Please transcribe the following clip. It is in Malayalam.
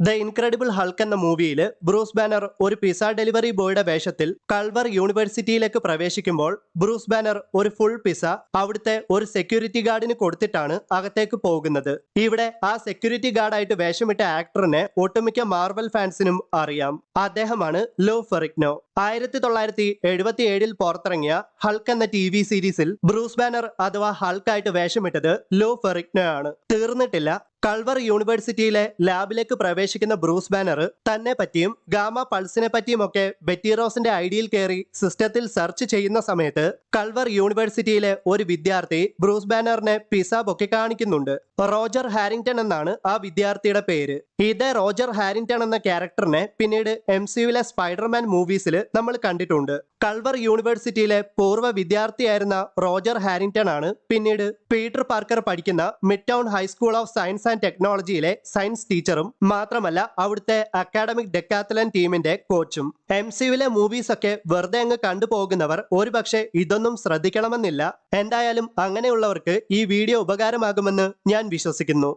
ദ ഇൻക്രെഡിബിൾ ഹൾക്ക് എന്ന മൂവിയിൽ ബ്രൂസ് ബാനർ ഒരു പിസ്സ ഡെലിവറി ബോയുടെ വേഷത്തിൽ കൾവർ യൂണിവേഴ്സിറ്റിയിലേക്ക് പ്രവേശിക്കുമ്പോൾ ബ്രൂസ് ബാനർ ഒരു ഫുൾ പിസ്സ അവിടുത്തെ ഒരു സെക്യൂരിറ്റി ഗാർഡിന് കൊടുത്തിട്ടാണ് അകത്തേക്ക് പോകുന്നത്. ഇവിടെ ആ സെക്യൂരിറ്റി ഗാർഡായിട്ട് വേഷമിട്ട ആക്ടറിനെ ഒട്ടുമിക്ക മാർവൽ ഫാൻസിനും അറിയാം. അദ്ദേഹമാണ് ലോ ഫെറിഗ്നോ. 1977 പുറത്തിറങ്ങിയ ഹൾക്ക് എന്ന TV സീരീസിൽ ബ്രൂസ് ബാനർ അഥവാ ഹൾക്കായിട്ട് വേഷമിട്ടത് ലോ ഫെറിഗ്നോ ആണ്. തീർന്നിട്ടില്ല. കൾവർ യൂണിവേഴ്സിറ്റിയിലെ ലാബിലേക്ക് പ്രവേശിക്കുന്ന ബ്രൂസ് ബാനർ തന്നെ പറ്റിയും ഗാമ പൾസിനെ പറ്റിയും ഒക്കെ ബെറ്റി റോസിന്റെ ഐഡിയിൽ കയറി സിസ്റ്റത്തിൽ സെർച്ച് ചെയ്യുന്ന സമയത്ത് കൾവർ യൂണിവേഴ്സിറ്റിയിലെ ഒരു വിദ്യാർത്ഥി ബ്രൂസ് ബാനറിനെ പിസ്സ പൊക്കി കാണിക്കുന്നുണ്ട്. റോജർ ഹാരിങ്ടൺ എന്നാണ് ആ വിദ്യാർത്ഥിയുടെ പേര്. ഇതേ റോജർ ഹാരിങ്ടൺ എന്ന ക്യാരക്ടറിനെ പിന്നീട് MCUവിലെ സ്പൈഡർമാൻ മൂവീസിൽ നമ്മൾ കണ്ടിട്ടുണ്ട്. കൾവർ യൂണിവേഴ്സിറ്റിയിലെ പൂർവ്വ വിദ്യാർത്ഥിയായിരുന്ന റോജർ ഹാരിങ്ടൺ ആണ് പിന്നീട് പീറ്റർ പാർക്കർ പഠിക്കുന്ന Midtown high school of science and ടെക്നോളജിയിലെ സയൻസ് ടീച്ചറും മാത്രമല്ല അവിടുത്തെ അക്കാഡമിക് ഡെക്കാത്തലൻ ടീമിന്റെ കോച്ചും. MCUവിലെ മൂവീസ് ഒക്കെ വെറുതെ അങ്ങ് കണ്ടുപോകുന്നവർ ഒരുപക്ഷെ ഇതൊന്നും ശ്രദ്ധിക്കണമെന്നില്ല. എന്തായാലും അങ്ങനെയുള്ളവർക്ക് ഈ വീഡിയോ ഉപകാരമാകുമെന്ന് ഞാൻ വിശ്വസിക്കുന്നു.